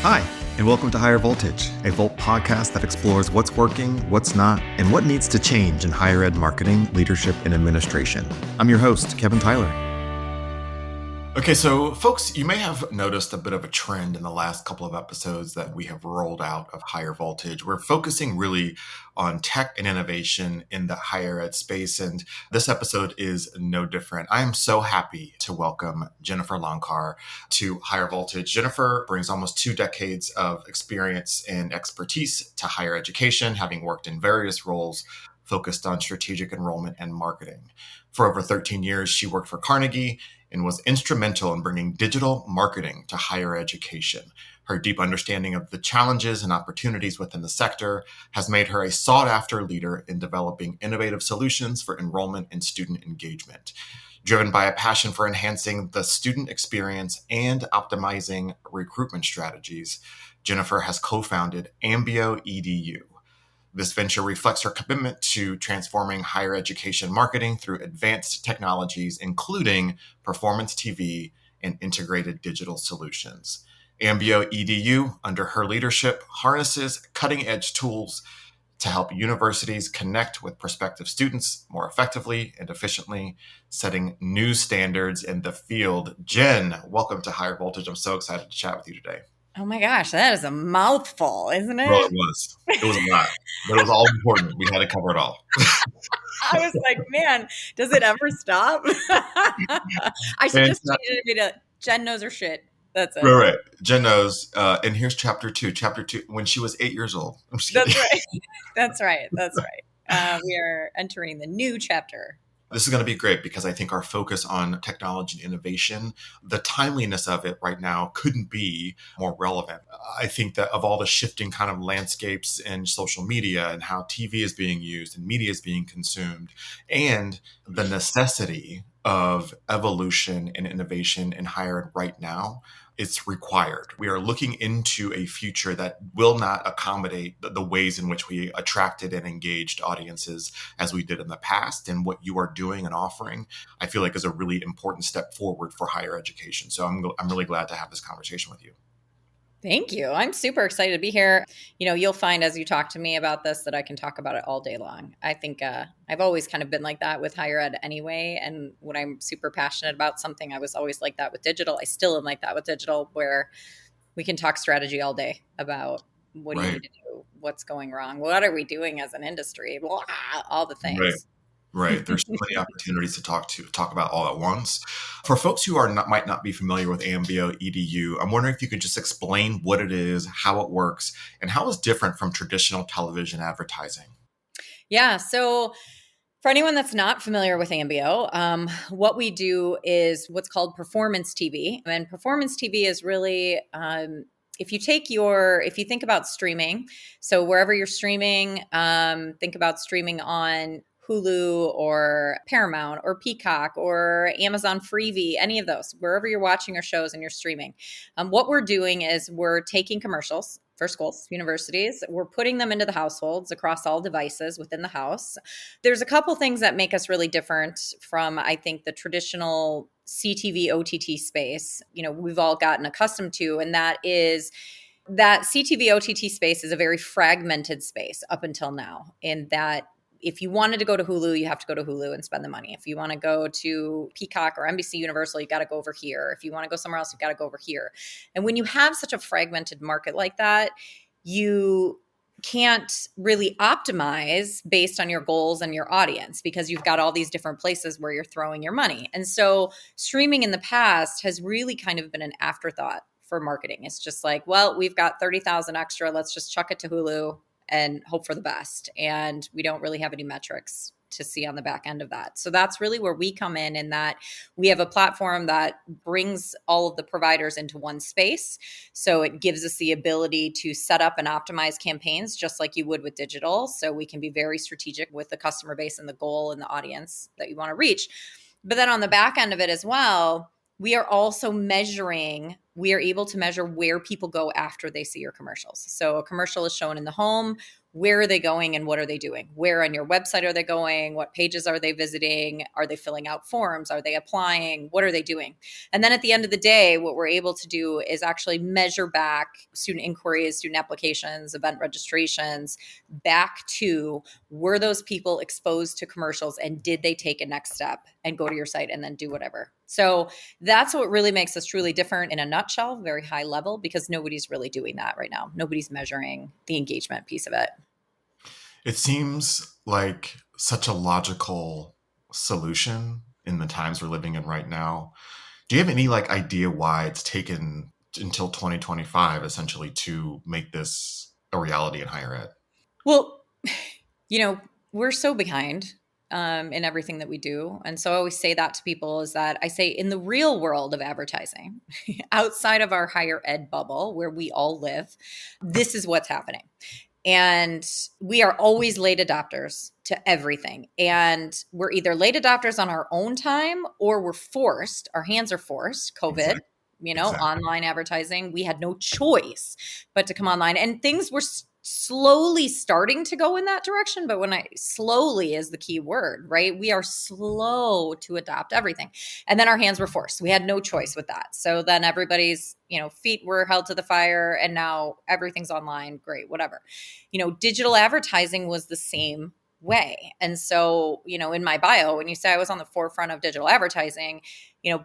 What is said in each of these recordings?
Hi, and welcome to Higher Voltage, a Volt podcast that explores what's working, what's not, and what needs to change in higher ed marketing, leadership, and administration. I'm your host, Kevin Tyler. Okay, so folks, you may have noticed a bit of a trend in the last couple of episodes that we have rolled out of Higher Voltage. We're focusing really on tech and innovation in the higher ed space, and this episode is no different. I am so happy to welcome Jennifer Lonchar to Higher Voltage. Jennifer brings almost 2 decades of experience and expertise to higher education, having worked in various roles focused on strategic enrollment and marketing. For over 13 years, she worked for Carnegie and was instrumental in bringing digital marketing to higher education. Her deep understanding of the challenges and opportunities within the sector has made her a sought-after leader in developing innovative solutions for enrollment and student engagement. Driven by a passion for enhancing the student experience and optimizing recruitment strategies, Jennifer has co-founded AmbioEDU. This venture reflects her commitment to transforming higher education marketing through advanced technologies, including performance TV and integrated digital solutions. AmbioEDU, under her leadership, harnesses cutting-edge tools to help universities connect with prospective students more effectively and efficiently, setting new standards in the field. Jen, welcome to Higher Voltage. I'm so excited to chat with you today. Oh my gosh, that is a mouthful, isn't it? Well, it was. It was a lot, but it was all important. We had to cover it all. I was like, man, does it ever stop? I should just change it to Jen knows her shit. That's it. Right. Jen knows. And here's chapter 2. Chapter 2, when she was 8 years old. I'm just kidding. That's right. That's right. We are entering the new chapter. This is going to be great because I think our focus on technology and innovation, the timeliness of it right now couldn't be more relevant. I think that of all the shifting kind of landscapes in social media and how TV is being used and media is being consumed, and the necessity of evolution and innovation in higher ed right now, it's required. We are looking into a future that will not accommodate the ways in which we attracted and engaged audiences as we did in the past. And what you are doing and offering, I feel like is a really important step forward for higher education. So I'm really glad to have this conversation with you. Thank you. I'm super excited to be here. You know, you'll find as you talk to me about this that I can talk about it all day long. I think I've always kind of been like that with higher ed anyway. And when I'm super passionate about something, I was always like that with digital. I still am like that with digital, where we can talk strategy all day about what do you need to do, what's going wrong, what are we doing as an industry, blah, all the things. Right. There's so many opportunities to talk about all at once. For folks who might not be familiar with AmbioEDU, I'm wondering if you could just explain what it is, how it works, and how it's different from traditional television advertising. Yeah. So for anyone that's not familiar with Ambio, what we do is what's called performance TV. And performance TV is really if you think about streaming, so wherever you're streaming, think about streaming on Hulu or Paramount or Peacock or Amazon Freevee, any of those, wherever you're watching your shows and you're streaming. What we're doing is we're taking commercials for schools, universities. We're putting them into the households across all devices within the house. There's a couple things that make us really different from, I think, the traditional CTV OTT space, we've all gotten accustomed to, and that is that CTV OTT space is a very fragmented space up until now, in that if you wanted to go to Hulu, you have to go to Hulu and spend the money. If you want to go to Peacock or NBC Universal, you got to go over here. If you want to go somewhere else, you got to go over here. And when you have such a fragmented market like that, you can't really optimize based on your goals and your audience, because you've got all these different places where you're throwing your money. And so streaming in the past has really kind of been an afterthought for marketing. It's just like, well, we've got 30,000 extra. Let's just chuck it to Hulu and hope for the best. And we don't really have any metrics to see on the back end of that. So that's really where we come in that we have a platform that brings all of the providers into one space. So it gives us the ability to set up and optimize campaigns just like you would with digital. So we can be very strategic with the customer base and the goal and the audience that you want to reach. But then on the back end of it as well, we are also we are able to measure where people go after they see your commercials. So a commercial is shown in the home. where are they going and what are they doing? Where on your website are they going? What pages are they visiting? Are they filling out forms? Are they applying? What are they doing? And then at the end of the day, what we're able to do is actually measure back student inquiries, student applications, event registrations back to, were those people exposed to commercials and did they take a next step and go to your site and then do whatever? So that's what really makes us truly different in a nutshell, very high level, because nobody's really doing that right now. Nobody's measuring the engagement piece of it. It seems like such a logical solution in the times we're living in right now. Do you have any idea why it's taken until 2025 essentially to make this a reality in higher ed? Well, we're so behind in everything that we do. And so I always say that to people, is that I say, in the real world of advertising, outside of our higher ed bubble where we all live, this is what's happening. And we are always late adopters to everything. And we're either late adopters on our own time, or we're forced, our hands are forced, COVID, Exactly. Online advertising. We had no choice but to come online. And things were slowly starting to go in that direction. But slowly is the key word, right? We are slow to adopt everything. And then our hands were forced. We had no choice with that. So then everybody's, feet were held to the fire, and now everything's online. Great, whatever. Digital advertising was the same way. And so, in my bio, when you say I was on the forefront of digital advertising,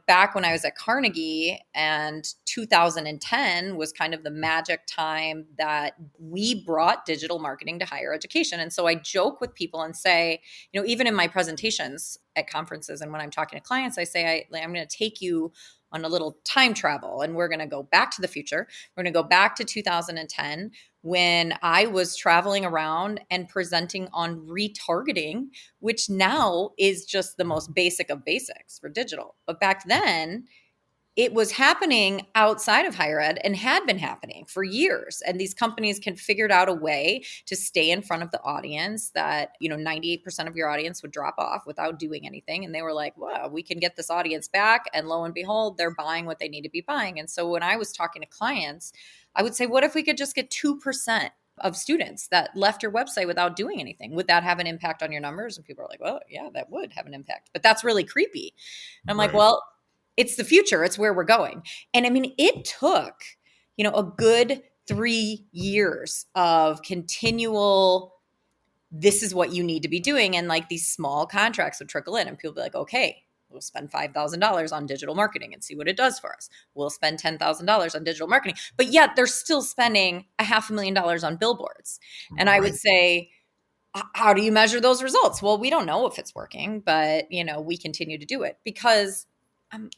back when I was at Carnegie, and 2010 was kind of the magic time that we brought digital marketing to higher education. And so I joke with people and say, even in my presentations at conferences and when I'm talking to clients, I say, I'm going to take you on a little time travel, and we're going to go back to the future. We're going to go back to 2010, when I was traveling around and presenting on retargeting, which now is just the most basic of basics for digital. But back then, it was happening outside of higher ed and had been happening for years. And these companies figured out a way to stay in front of the audience that, 98% of your audience would drop off without doing anything. And they were like, wow, we can get this audience back. And lo and behold, they're buying what they need to be buying. And so when I was talking to clients, I would say, what if we could just get 2% of students that left your website without doing anything? Would that have an impact on your numbers? And people are like, well, yeah, that would have an impact. But that's really creepy. And I'm like, well, it's the future. It's where we're going. And I mean, it took, a good 3 years of continual, this is what you need to be doing. And these small contracts would trickle in, and people would be like, okay, we'll spend $5,000 on digital marketing and see what it does for us. We'll spend $10,000 on digital marketing, but yet they're still spending $500,000 on billboards. And I would say, how do you measure those results? Well, we don't know if it's working, but we continue to do it because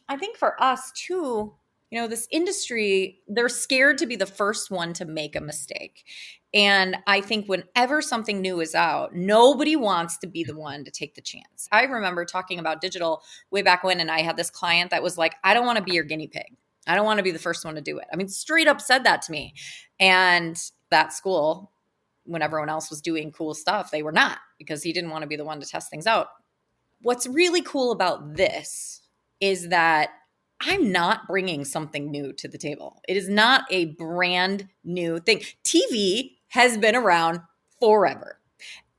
I think for us too, this industry, they're scared to be the first one to make a mistake. And I think whenever something new is out, nobody wants to be the one to take the chance. I remember talking about digital way back when, and I had this client that was like, I don't want to be your guinea pig. I don't want to be the first one to do it. I mean, straight up said that to me. And that school, when everyone else was doing cool stuff, they were not, because he didn't want to be the one to test things out. What's really cool about this is that I'm not bringing something new to the table. It is not a brand new thing. TV has been around forever.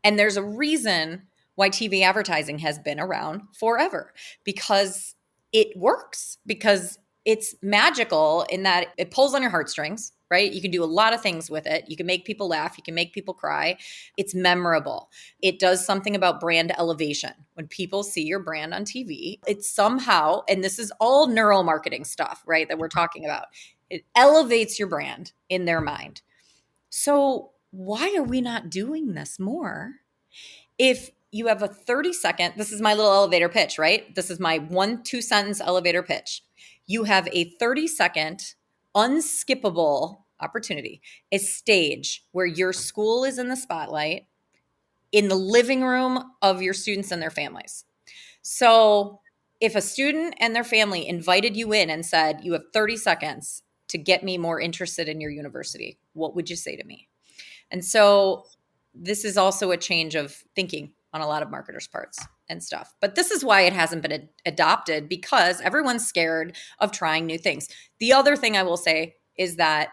And there's a reason why TV advertising has been around forever, because it works, because it's magical in that it pulls on your heartstrings, right? You can do a lot of things with it. You can make people laugh. You can make people cry. It's memorable. It does something about brand elevation. When people see your brand on TV, it's somehow, and this is all neural marketing stuff, right, that we're talking about, it elevates your brand in their mind. So why are we not doing this more? If you have a 30-second, this is my little elevator pitch, right? This is my 1-2 sentence elevator pitch. You have a 30-second unskippable opportunity, a stage where your school is in the spotlight in the living room of your students and their families. So if a student and their family invited you in and said, you have 30 seconds to get me more interested in your university, what would you say to me? And so this is also a change of thinking on a lot of marketers' parts and stuff. But this is why it hasn't been adopted, because everyone's scared of trying new things. The other thing I will say is that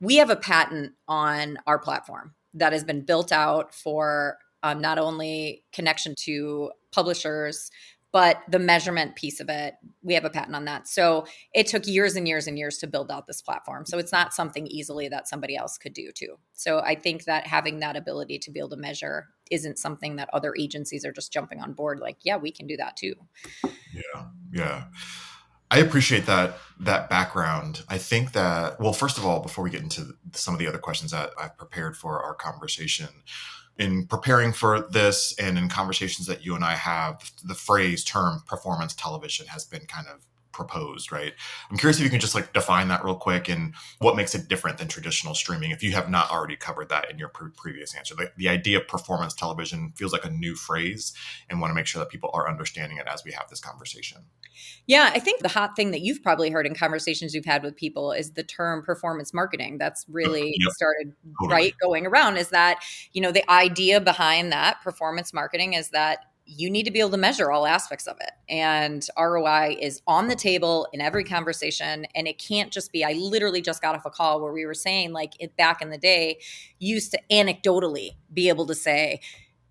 we have a patent on our platform. that has been built out for not only connection to publishers, but the measurement piece of it. We have a patent on that. So it took years and years and years to build out this platform. So it's not something easily that somebody else could do too. So I think that having that ability to be able to measure isn't something that other agencies are just jumping on board like, yeah, we can do that too. Yeah. Yeah. I appreciate that background. I think that, well, first of all, before we get into some of the other questions that I've prepared for our conversation, in preparing for this and in conversations that you and I have, the phrase term performance television has been kind of proposed, right? I'm curious if you can just like define that real quick and what makes it different than traditional streaming, if you have not already covered that in your previous answer. The idea of performance television feels like a new phrase, and want to make sure that people are understanding it as we have this conversation. Yeah, I think the hot thing that you've probably heard in conversations you've had with people is the term performance marketing. That's really Yep, started totally. right going around, is that, the idea behind that performance marketing is that you need to be able to measure all aspects of it. And ROI is on the table in every conversation. And it can't just be, I literally just got off a call where we were saying, like, back in the day, you used to anecdotally be able to say,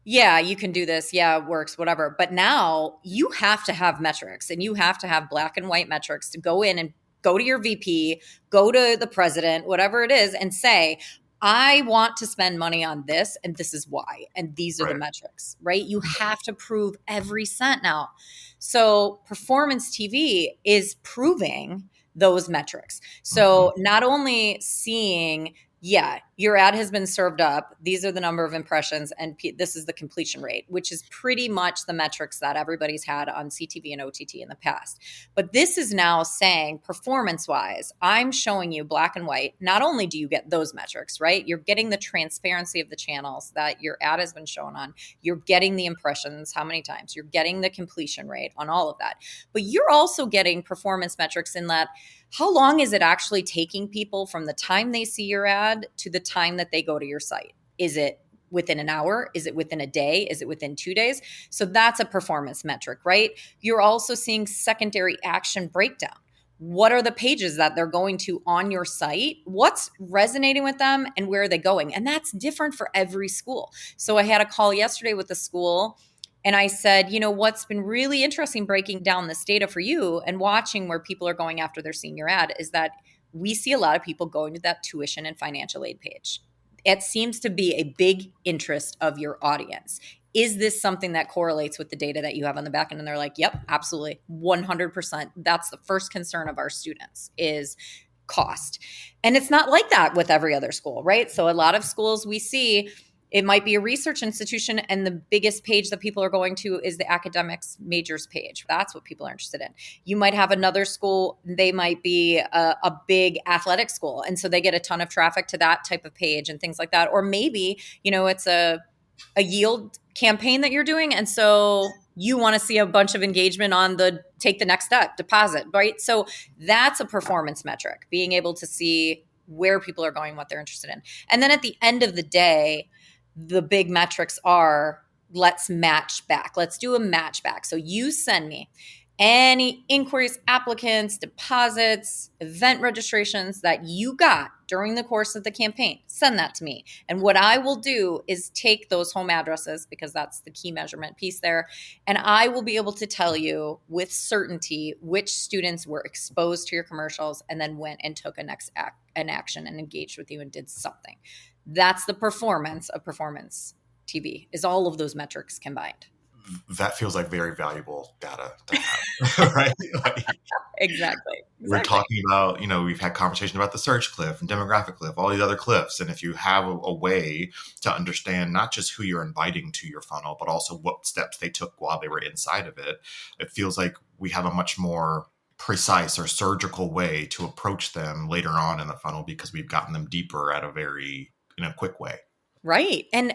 yeah, you can do this. Yeah, it works, whatever. But now you have to have metrics, and you have to have black and white metrics to go in and go to your VP, go to the president, whatever it is, and say, I want to spend money on this, and this is why. And these are the Right. metrics, right? You have to prove every cent now. So performance TV is proving those metrics. So not only seeing, yeah, your ad has been served up, these are the number of impressions, and this is the completion rate, which is pretty much the metrics that everybody's had on CTV and OTT in the past. But this is now saying, performance-wise, I'm showing you black and white. Not only do you get those metrics, right? You're getting the transparency of the channels that your ad has been shown on. You're getting the impressions, how many times. You're getting the completion rate on all of that. But you're also getting performance metrics in that, how long is it actually taking people from the time they see your ad to the time that they go to your site? Is it within an hour? Is it within a day? Is it within 2 days? So that's a performance metric, right? You're also seeing secondary action breakdown. What are the pages that they're going to on your site? What's resonating with them, and where are they going? And that's different for every school. So I had a call yesterday with the school, and I said, what's been really interesting breaking down this data for you and watching where people are going after their senior ad is that we see a lot of people going to that tuition and financial aid page. It seems to be a big interest of your audience. Is this something that correlates with the data that you have on the back end? And they're like, yep, absolutely, 100%. That's the first concern of our students is cost. And it's not like that with every other school, right? So a lot of schools we see, it might be a research institution, and the biggest page that people are going to is the academics majors page. That's what people are interested in. You might have another school, they might be a big athletic school, and so they get a ton of traffic to that type of page and things like that. Or maybe, it's a yield campaign that you're doing, and so you want to see a bunch of engagement on the take the next step, deposit, right? So that's a performance metric, being able to see where people are going, what they're interested in. And then at the end of the day, the big metrics are, let's match back. Let's do a match back. So you send me any inquiries, applicants, deposits, event registrations that you got during the course of the campaign. Send that to me. And what I will do is take those home addresses, because that's the key measurement piece there, and I will be able to tell you with certainty which students were exposed to your commercials and then went and took an action and engaged with you and did something. That's the performance of performance TV, is all of those metrics combined. That feels like very valuable data to have, right? Like, Exactly. we're talking about, we've had conversation about the search cliff and demographic cliff, all these other cliffs. And if you have a way to understand not just who you're inviting to your funnel, but also what steps they took while they were inside of it, it feels like we have a much more precise or surgical way to approach them later on in the funnel, because we've gotten them deeper in a quick way. Right. And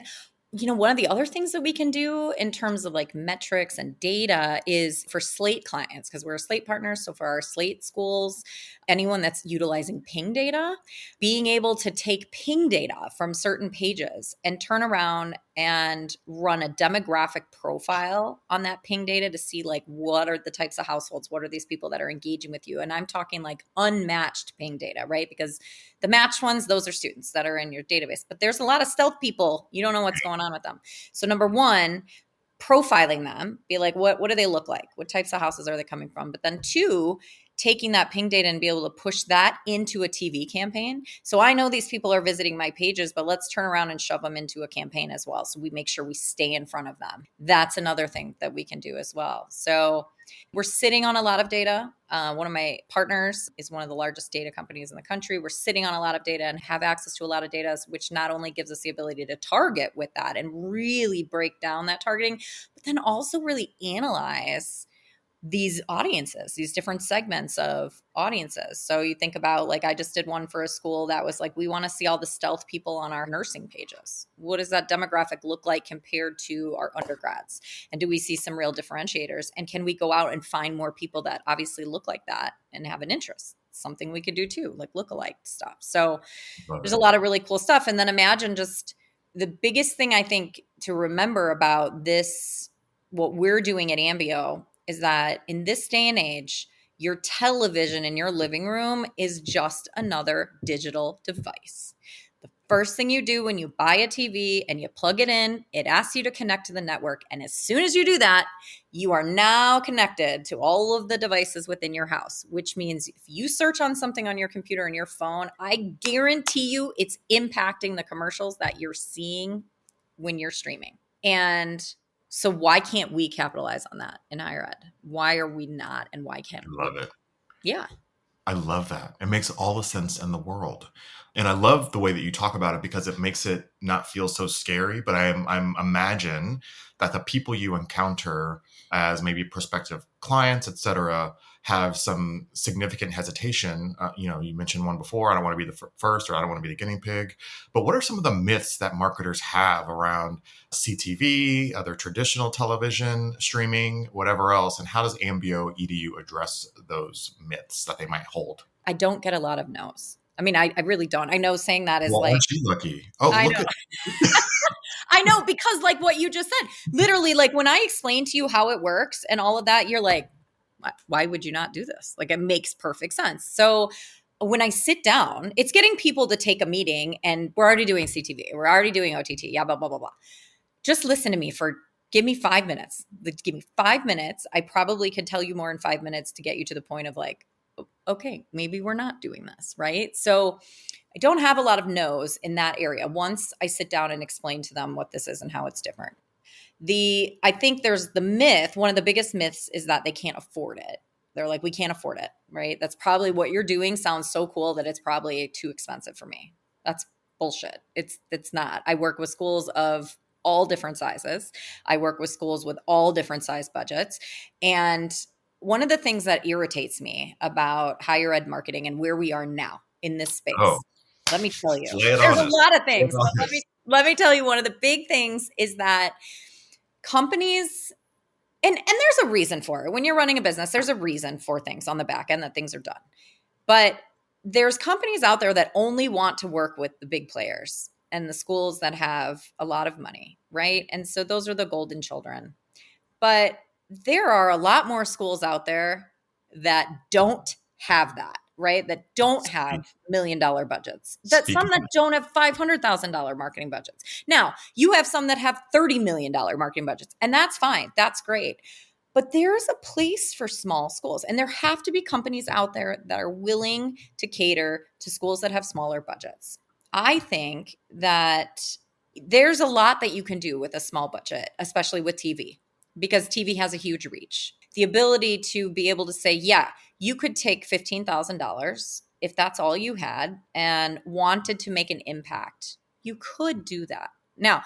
one of the other things that we can do in terms of like metrics and data is for Slate clients, because we're a Slate partner. So for our Slate schools, anyone that's utilizing ping data, being able to take ping data from certain pages and turn around and run a demographic profile on that ping data to see like what are the types of households, what are these people that are engaging with you. And I'm talking like unmatched ping data, right? Because the matched ones, those are students that are in your database, but there's a lot of stealth people. You don't know what's going on with them. So number one, profiling them, be like, what do they look like? What types of houses are they coming from? But then two, taking that ping data and be able to push that into a TV campaign. So I know these people are visiting my pages, but let's turn around and shove them into a campaign as well. So we make sure we stay in front of them. That's another thing that we can do as well. So we're sitting on a lot of data. One of my partners is one of the largest data companies in the country. We're sitting on a lot of data and have access to a lot of data, which not only gives us the ability to target with that and really break down that targeting, but then also really analyze these audiences, these different segments of audiences. So you think about, like, I just did one for a school that was like, we want to see all the stealth people on our nursing pages. What does that demographic look like compared to our undergrads? And do we see some real differentiators? And can we go out and find more people that obviously look like that and have an interest? Something we could do too, like lookalike stuff. So there's a lot of really cool stuff. And then imagine just the biggest thing I think to remember about this, what we're doing at Ambio, is that in this day and age, your television in your living room is just another digital device. The first thing you do when you buy a TV and you plug it in, it asks you to connect to the network. And as soon as you do that, you are now connected to all of the devices within your house, which means if you search on something on your computer and your phone, I guarantee you it's impacting the commercials that you're seeing when you're streaming. And so why can't we capitalize on that in higher ed? Why are we not? And why can't we? Love it. Yeah. I love that. It makes all the sense in the world. And I love the way that you talk about it because it makes it not feel so scary. But I'm imagine that the people you encounter as maybe prospective clients, et cetera, have some significant hesitation. You mentioned one before, I don't want to be the first, or I don't want to be the guinea pig. But what are some of the myths that marketers have around CTV, other traditional television, streaming, whatever else? And how does AmbioEDU address those myths that they might hold? I don't get a lot of no's. I mean, I really don't. I know saying that is Well, like, aren't you lucky? Oh, I look know. at I know, because like what you just said, literally, like when I explain to you how it works and all of that, you're like, why would you not do this? Like, it makes perfect sense. So when I sit down, it's getting people to take a meeting, and we're already doing CTV, we're already doing OTT, yeah, blah, blah, blah, blah. Just listen to me give me 5 minutes. Give me 5 minutes. I probably could tell you more in 5 minutes to get you to the point of like, okay, maybe we're not doing this, right? So I don't have a lot of no's in that area once I sit down and explain to them what this is and how it's different. I think there's the myth, one of the biggest myths is that they can't afford it. They're like, we can't afford it, right? That's probably what you're doing sounds so cool that it's probably too expensive for me. That's bullshit. It's not. I work with schools of all different sizes. I work with schools with all different size budgets. And one of the things that irritates me about higher ed marketing and where we are now in this space, oh, let me tell you, lay it there's on a us. lot of Lay it things. on But us. let me tell you, one of the big things is that companies, and there's a reason for it. When you're running a business, there's a reason for things on the back end that things are done. But there's companies out there that only want to work with the big players and the schools that have a lot of money, right? And so those are the golden children. But there are a lot more schools out there that don't have that, right? That don't have $1 million budgets. That Speak some that don't have $500,000 marketing budgets. Now, you have some that have $30 million marketing budgets, and that's fine. That's great. But there's a place for small schools, and there have to be companies out there that are willing to cater to schools that have smaller budgets. I think that there's a lot that you can do with a small budget, especially with TV, because TV has a huge reach. The ability to be able to say, yeah, you could take $15,000 if that's all you had and wanted to make an impact. You could do that. Now,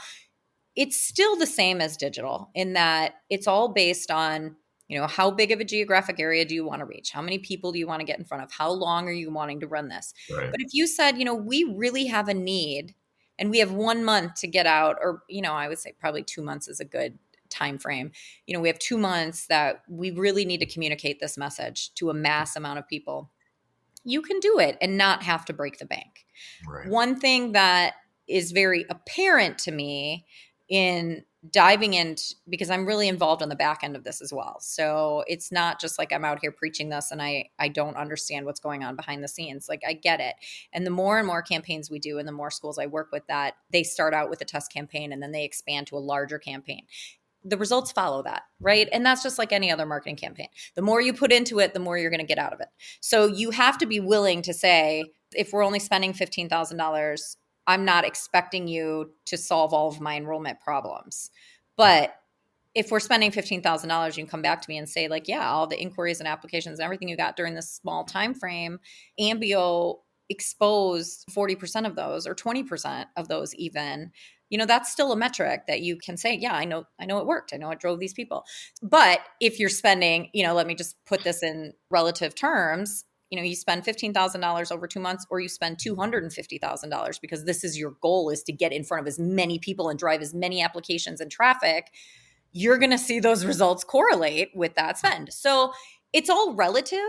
it's still the same as digital in that it's all based on, how big of a geographic area do you want to reach? How many people do you want to get in front of? How long are you wanting to run this? Right. But if you said, we really have a need and we have 1 month to get out, or, I would say probably 2 months is a good time frame. We have 2 months that we really need to communicate this message to a mass amount of people. You can do it and not have to break the bank. Right. One thing that is very apparent to me in diving into, because I'm really involved on the back end of this as well. So it's not just like I'm out here preaching this and I don't understand what's going on behind the scenes. Like I get it. And the more and more campaigns we do and the more schools I work with, that they start out with a test campaign and then they expand to a larger campaign. The results follow that, right? And that's just like any other marketing campaign. The more you put into it, the more you're going to get out of it. So you have to be willing to say, if we're only spending $15,000, I'm not expecting you to solve all of my enrollment problems. But if we're spending $15,000, you can come back to me and say, like, yeah, all the inquiries and applications and everything you got during this small time frame, Ambio exposed 40% of those or 20% of those even. That's still a metric that you can say, yeah, I know it worked. I know it drove these people. But if you're spending, let me just put this in relative terms, you spend $15,000 over 2 months, or you spend $250,000 because this is your goal, is to get in front of as many people and drive as many applications and traffic, you're going to see those results correlate with that spend. So it's all relative.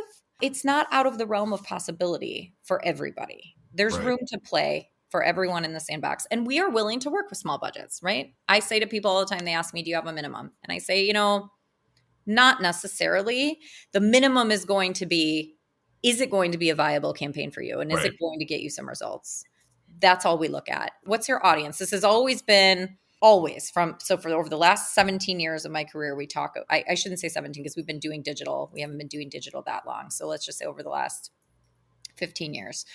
It's not out of the realm of possibility for everybody. There's Right. room to play for everyone in the sandbox. And we are willing to work with small budgets, right? I say to people all the time, they ask me, do you have a minimum? And I say, not necessarily. The minimum is going to be, is it going to be a viable campaign for you? And is Right. it going to get you some results? That's all we look at. What's your audience? This has always been for over the last 17 years of my career, we talk, I shouldn't say 17 because we've been doing digital. We haven't been doing digital that long. So let's just say over the last 15 years,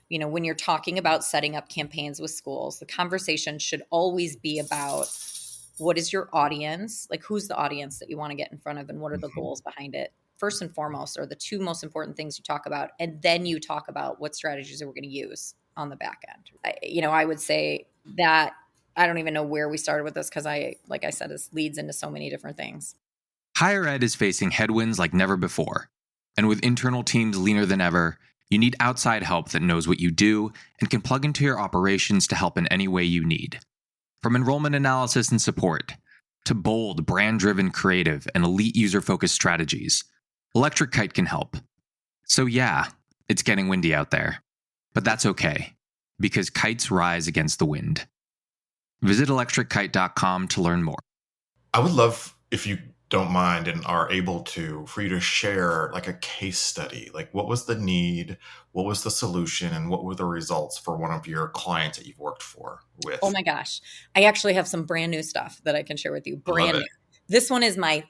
when you're talking about setting up campaigns with schools, the conversation should always be about, what is your audience? Like, who's the audience that you want to get in front of, and what are the goals behind it? First and foremost are the two most important things you talk about. And then you talk about what strategies are we going to use on the back end. I would say that I don't even know where we started with this because like I said, this leads into so many different things. Higher ed is facing headwinds like never before. And with internal teams leaner than ever, you need outside help that knows what you do and can plug into your operations to help in any way you need. From enrollment analysis and support, to bold, brand-driven creative and elite user-focused strategies, Electric Kite can help. So yeah, it's getting windy out there. But that's okay, because kites rise against the wind. Visit electrickite.com to learn more. I would love, if you don't mind and are able to, for you to share like a case study. Like, what was the need, what was the solution, and what were the results for one of your clients that you've worked with? Oh my gosh. I actually have some brand new stuff that I can share with you. Brand new. This one is my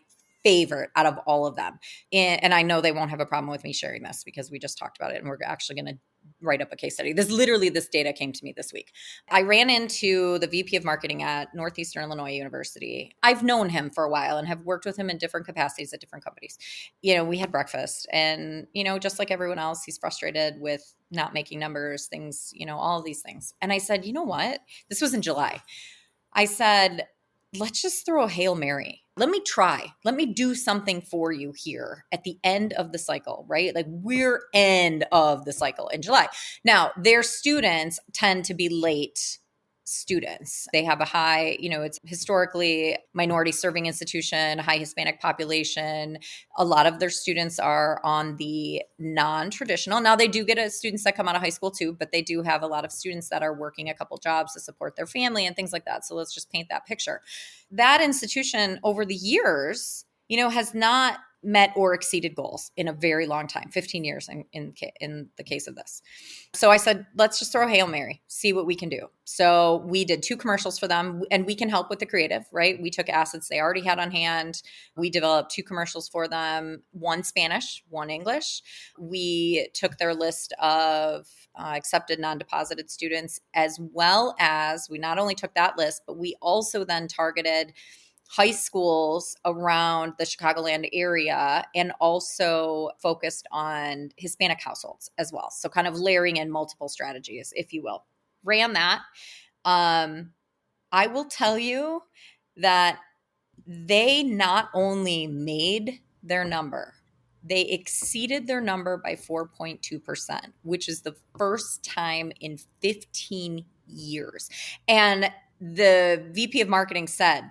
favorite out of all of them. And I know they won't have a problem with me sharing this because we just talked about it and we're actually going to write up a case study. This data came to me this week. I ran into the VP of marketing at Northeastern Illinois University. I've known him for a while and have worked with him in different capacities at different companies. We had breakfast and, just like everyone else, he's frustrated with not making numbers, things, all of these things. And I said, you know what? This was in July. I said, let's just throw a Hail Mary. Let me try. Let me do something for you here at the end of the cycle, right? Like, we're end of the cycle in July. Now, their students tend to be late students. They have a high, it's historically minority serving institution, high Hispanic population. A lot of their students are on the non-traditional. Now they do get students that come out of high school too, but they do have a lot of students that are working a couple jobs to support their family and things like that. So let's just paint that picture. That institution over the years, has not met or exceeded goals in a very long time, 15 years in the case of this. So I said, let's just throw a Hail Mary, see what we can do. So we did 2 commercials for them, and we can help with the creative, right? We took assets they already had on hand. We developed 2 commercials for them, 1 Spanish, 1 English. We took their list of accepted non-deposited students, as well as we not only took that list, but we also then targeted high schools around the Chicagoland area and also focused on Hispanic households as well. So kind of layering in multiple strategies, if you will. Ran that. I will tell you that they not only made their number, they exceeded their number by 4.2%, which is the first time in 15 years. And the VP of marketing said,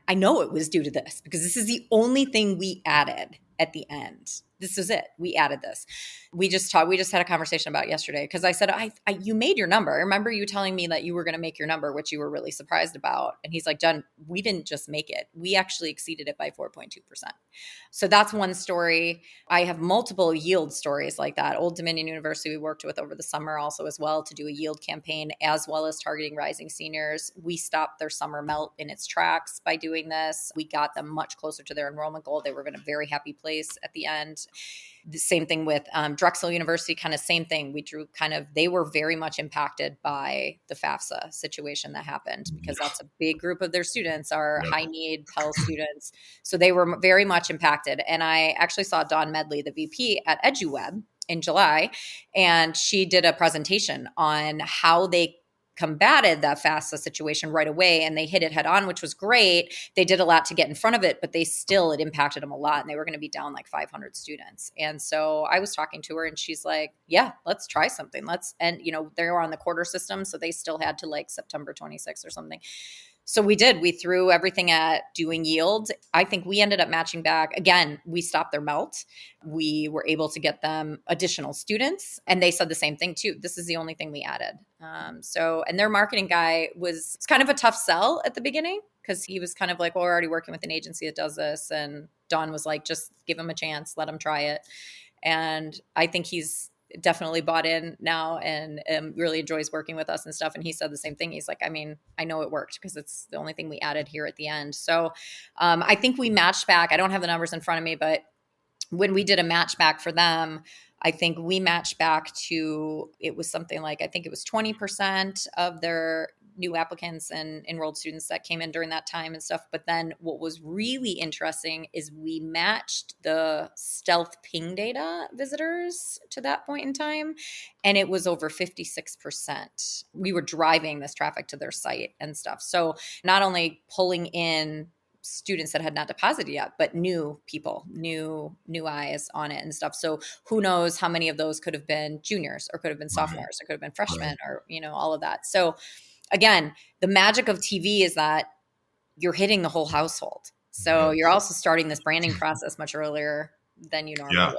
I know it was due to this because this is the only thing we added at the end. this is it. We added this. We just had a conversation about it yesterday because I said, you made your number. I remember you telling me that you were going to make your number, which you were really surprised about. And he's like, Jen, we didn't just make it. We actually exceeded it by 4.2%. So that's one story. I have multiple yield stories like that. Old Dominion University we worked with over the summer also as well to do a yield campaign as well as targeting rising seniors. We stopped their summer melt in its tracks by doing this. We got them much closer to their enrollment goal. They were in a very happy place at the end. The same thing with Drexel University, kind of same thing. They were very much impacted by the FAFSA situation that happened because that's a big group of their students are high need Pell students. So they were very much impacted. And I actually saw Dawn Medley, the VP at EduWeb in July, and she did a presentation on how they combated that FAFSA situation right away, and they hit it head on, which was great. They did a lot to get in front of it, but it impacted them a lot, and they were going to be down like 500 students. And so I was talking to her, and she's like, yeah, let's try something. And they were on the quarter system, so they still had to like September 26th or something. So we did. We threw everything at doing yield. I think we ended up matching back. Again, we stopped their melt. We were able to get them additional students. And they said the same thing too. This is the only thing we added. And their marketing guy it's kind of a tough sell at the beginning because he was kind of like, well, we're already working with an agency that does this. And Dawn was like, just give him a chance, let him try it. And I think he's definitely bought in now and really enjoys working with us and stuff. And he said the same thing. He's like, I mean, I know it worked because it's the only thing we added here at the end. So I think we matched back. I don't have the numbers in front of me, but when we did a match back for them, I think we matched back to, it was something like, I think it was 20% of their new applicants and enrolled students that came in during that time and stuff. But then what was really interesting is we matched the stealth ping data visitors to that point in time, and it was over 56%. We were driving this traffic to their site and stuff. So not only pulling in students that had not deposited yet, but new people, new eyes on it and stuff. So who knows how many of those could have been juniors or could have been sophomores or could have been freshmen or, all of that. So again, the magic of TV is that you're hitting the whole household. So you're also starting this branding process much earlier than you normally would.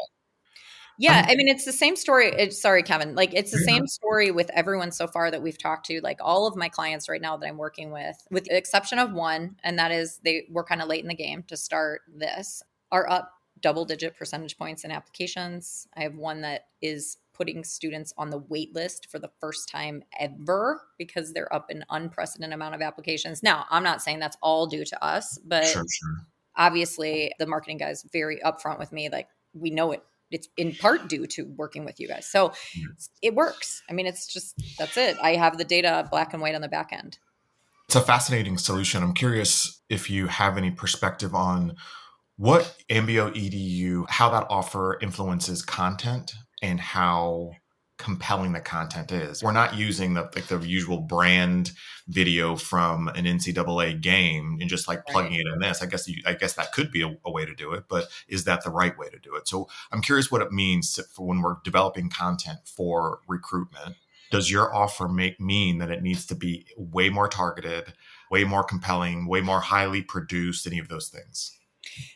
Yeah. I mean, it's the same story. Sorry, Kevin. Like it's the same story with everyone so far that we've talked to, like all of my clients right now that I'm working with the exception of one. And that is they were kind of late in the game to start this, are up double-digit percentage points in applications. I have one that is putting students on the wait list for the first time ever because they're up an unprecedented amount of applications. Now, I'm not saying that's all due to us, but obviously the marketing guy is very upfront with me. Like we know it's in part due to working with you guys. So it works. I mean, that's it. I have the data black and white on the back end. It's a fascinating solution. I'm curious if you have any perspective on what AmbioEDU, how that offer influences content and how compelling the content is. We're not using the usual brand video from an NCAA game and just like plugging it in this. I guess that could be a way to do it, but is that the right way to do it? So I'm curious what it means for when we're developing content for recruitment. Does your offer mean that it needs to be way more targeted, way more compelling, way more highly produced, any of those things?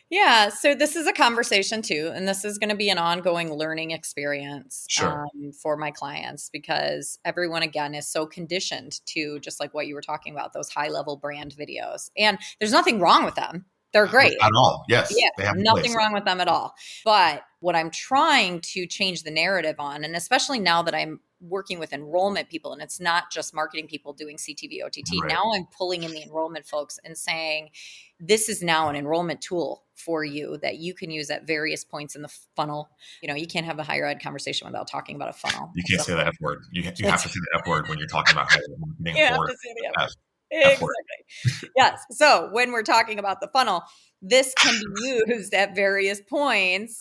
Yeah. So this is a conversation too, and this is going to be an ongoing learning experience for my clients because everyone, again, is so conditioned to just like what you were talking about, those high level brand videos. And there's nothing wrong with them. They're great. At all. Yes. Yeah. They have nothing wrong with them at all. But what I'm trying to change the narrative on, and especially now that I'm working with enrollment people and it's not just marketing people doing CTV, OTT. Right. Now I'm pulling in the enrollment folks and saying, this is now an enrollment tool for you that you can use at various points in the funnel. You can't have a higher ed conversation without talking about a funnel. You can't say the F word. You have to say the F word when you're talking about higher ed marketing. You have to say the F word. Exactly. Yes. So when we're talking about the funnel, this can be used at various points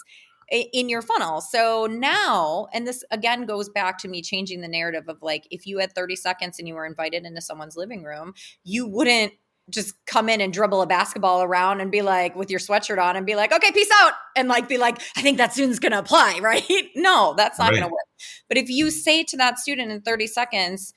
in your funnel. So now, and this again goes back to me changing the narrative of like, if you had 30 seconds and you were invited into someone's living room, you wouldn't just come in and dribble a basketball around and be like, with your sweatshirt on and be like, okay, peace out. And like, be like, I think that student's going to apply, right? No, that's not going to work. But if you say to that student in 30 seconds,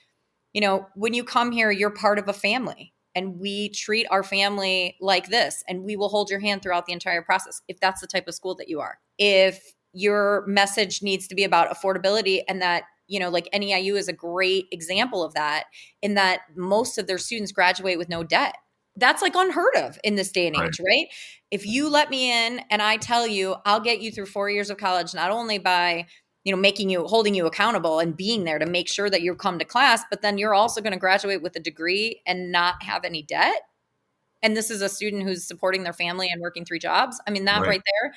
when you come here, you're part of a family. And we treat our family like this, and we will hold your hand throughout the entire process if that's the type of school that you are. If your message needs to be about affordability, and that, like NEIU is a great example of that, in that most of their students graduate with no debt. That's like unheard of in this day and age, right? If you let me in and I tell you I'll get you through 4 years of college, not only by holding you accountable and being there to make sure that you come to class, but then you're also going to graduate with a degree and not have any debt. And this is a student who's supporting their family and working 3 jobs. I mean, that right there,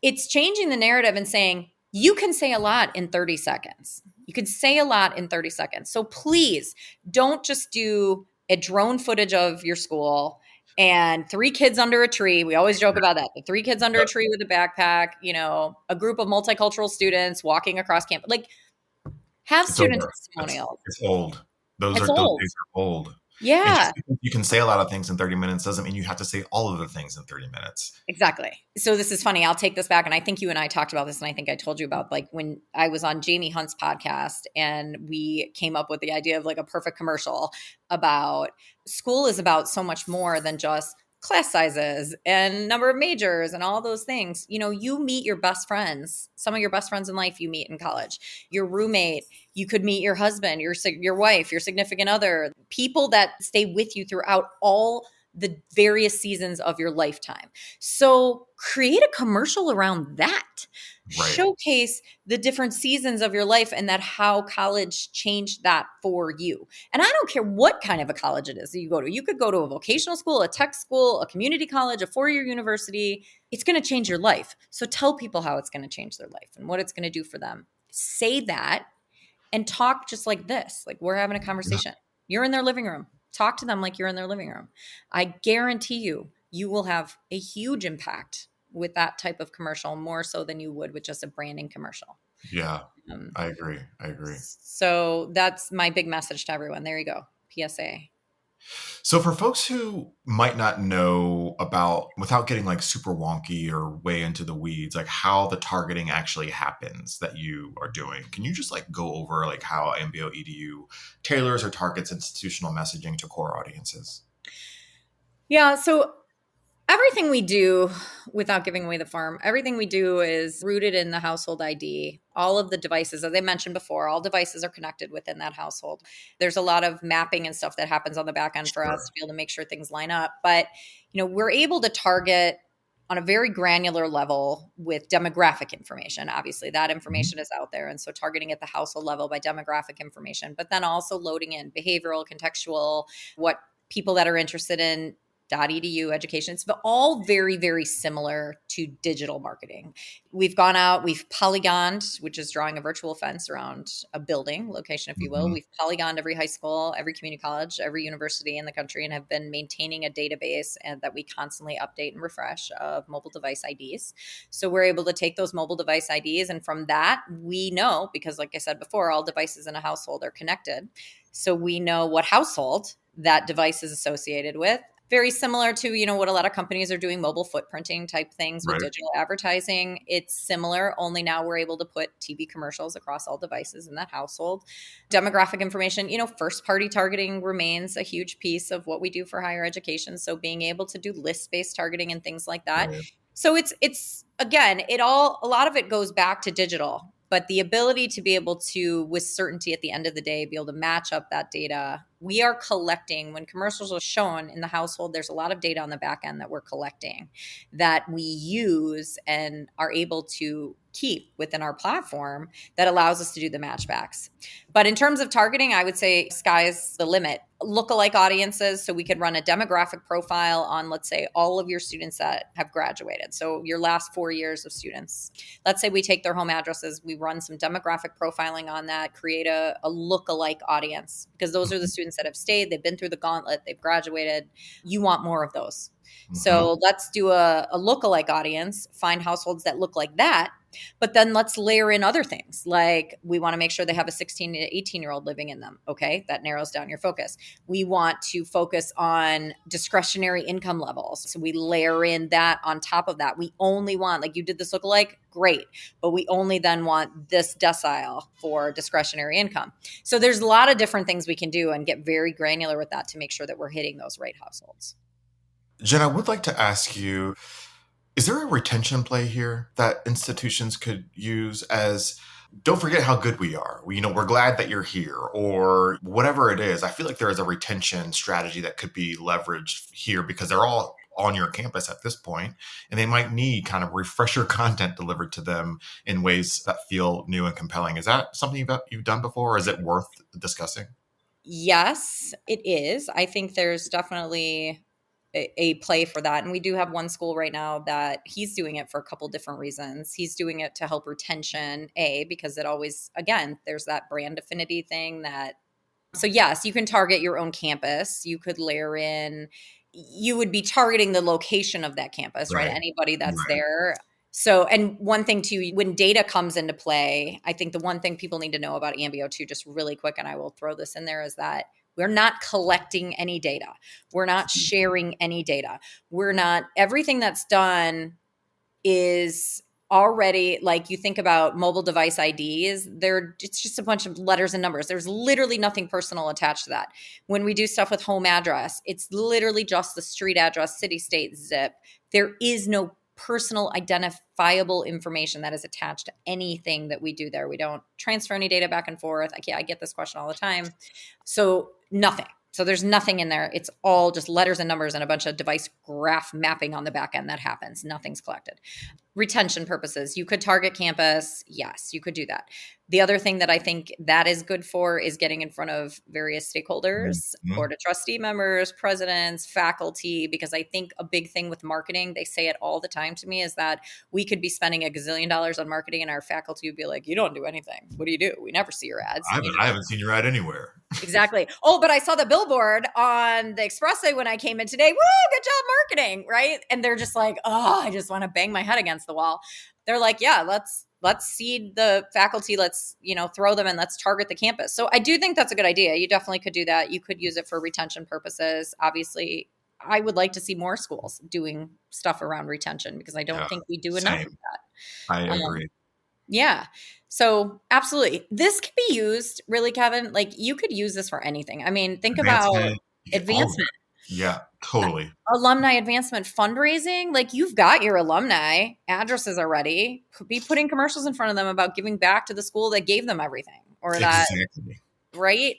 it's changing the narrative and saying, you can say a lot in 30 seconds. You can say a lot in 30 seconds. So please don't just do a drone footage of your school and 3 kids under a tree. We always joke about that. The 3 kids under a tree with a backpack, a group of multicultural students walking across campus. Like, have student testimonials. It's old. Those days are old. Yeah. You can say a lot of things in 30 minutes doesn't mean you have to say all of the things in 30 minutes. Exactly. So this is funny. I'll take this back. And I think you and I talked about this, and I think I told you about, like, when I was on Jamie Hunt's podcast and we came up with the idea of like a perfect commercial about school is about so much more than just class sizes and number of majors and all those things. You meet your best friends. Some of your best friends in life you meet in college. Your roommate, you could meet your husband, your wife, your significant other, people that stay with you throughout all the various seasons of your lifetime. So create a commercial around that. Right. Showcase the different seasons of your life and that how college changed that for you. And I don't care what kind of a college it is that you go to. You could go to a vocational school, a tech school, a community college, a 4-year university. It's going to change your life. So tell people how it's going to change their life and what it's going to do for them. Say that and talk just like this. Like, we're having a conversation. You're in their living room. Talk to them like you're in their living room. I guarantee you will have a huge impact with that type of commercial, more so than you would with just a branding commercial. Yeah, I agree. So that's my big message to everyone. There you go. PSA. So for folks who might not know about, without getting like super wonky or way into the weeds, like how the targeting actually happens that you are doing, can you just like go over like how AmbioEDU tailors or targets institutional messaging to core audiences? Yeah. So everything we do, without giving away the farm, everything we do is rooted in the household ID. All of the devices, as I mentioned before, all devices are connected within that household. There's a lot of mapping and stuff that happens on the back end for us to be able to make sure things line up. But, we're able to target on a very granular level with demographic information. Obviously, that information is out there. And so targeting at the household level by demographic information, but then also loading in behavioral, contextual, what people that are interested in .edu education. It's all very, very similar to digital marketing. We've gone out, we've polygoned, which is drawing a virtual fence around a building location, if you will. We've polygoned every high school, every community college, every university in the country, and have been maintaining a database and that we constantly update and refresh of mobile device IDs. So we're able to take those mobile device IDs, and from that, we know, because like I said before, all devices in a household are connected. So we know what household that device is associated with. Very similar to, what a lot of companies are doing, mobile footprinting type things with digital advertising. It's similar, only now we're able to put TV commercials across all devices in that household. Demographic information, first party targeting remains a huge piece of what we do for higher education. So being able to do list-based targeting and things like that. Right. So it's again, a lot of it goes back to digital, but the ability to be able to, with certainty at the end of the day, be able to match up that data. We are collecting, when commercials are shown in the household, there's a lot of data on the back end that we're collecting that we use and are able to keep within our platform that allows us to do the matchbacks. But in terms of targeting, I would say sky's the limit. Lookalike audiences, so we could run a demographic profile on, let's say, all of your students that have graduated. So your last 4 years of students. Let's say we take their home addresses, we run some demographic profiling on that, create a lookalike audience, because those are the students that have stayed, they've been through the gauntlet, they've graduated. You want more of those. So let's do a lookalike audience, find households that look like that. But then let's layer in other things, like we want to make sure they have a 16 to 18-year-old living in them. Okay, that narrows down your focus. We want to focus on discretionary income levels. So we layer in that on top of that. We only want, like you did this lookalike, great, but we only then want this decile for discretionary income. So there's a lot of different things we can do and get very granular with that to make sure that we're hitting those right households. Jen, I would like to ask you, Is there a retention play here that institutions could use as, don't forget how good we are. We're glad that you're here, or whatever it is. I feel like there is a retention strategy that could be leveraged here because they're all on your campus at this point, and they might need kind of refresher content delivered to them in ways that feel new and compelling. Is that something you've done before, or is it worth discussing? Yes, it is. I think there's definitely a play for that. And we do have one school right now that he's doing it for a couple different reasons. He's doing it to help retention, because it always, again, there's that brand affinity thing so yes, you can target your own campus. You could layer in, you would be targeting the location of that campus, right? Anybody that's there. So, and one thing too, when data comes into play, I think the one thing people need to know about Ambio too, just really quick, and I will throw this in there, is that we're not collecting any data. We're not sharing any data. Everything that's done is already, like, you think about mobile device IDs, it's just a bunch of letters and numbers. There's literally nothing personal attached to that. When we do stuff with home address, it's literally just the street address, city, state, zip. There is no personal identifiable information that is attached to anything that we do there. We don't transfer any data back and forth. I get this question all the time. So nothing. So there's nothing in there. It's all just letters and numbers and a bunch of device graph mapping on the back end that happens. Nothing's collected. Retention purposes, you could target campus. Yes, you could do that. The other thing that I think that is good for is getting in front of various stakeholders, board of trustee members, presidents, faculty, because I think a big thing with marketing, they say it all the time to me, is that we could be spending $1 gazillion on marketing and our faculty would be like, you don't do anything. What do you do? We never see your ads. I haven't seen your ad anywhere. Exactly. Oh, but I saw the billboard on the expressway when I came in today. Woo, good job marketing, right? And they're just like, oh, I just want to bang my head against the wall. They're like, yeah, let's seed the faculty. Let's, throw them and let's target the campus. So I do think that's a good idea. You definitely could do that. You could use it for retention purposes. Obviously, I would like to see more schools doing stuff around retention because I don't think we do enough of that. I agree. Yeah. So absolutely. This can be used, really, Kevin. Like, you could use this for anything. I mean, think about advancement. Yeah, totally. Alumni advancement fundraising. Like, you've got your alumni addresses already. Be putting commercials in front of them about giving back to the school that gave them everything, or that, right?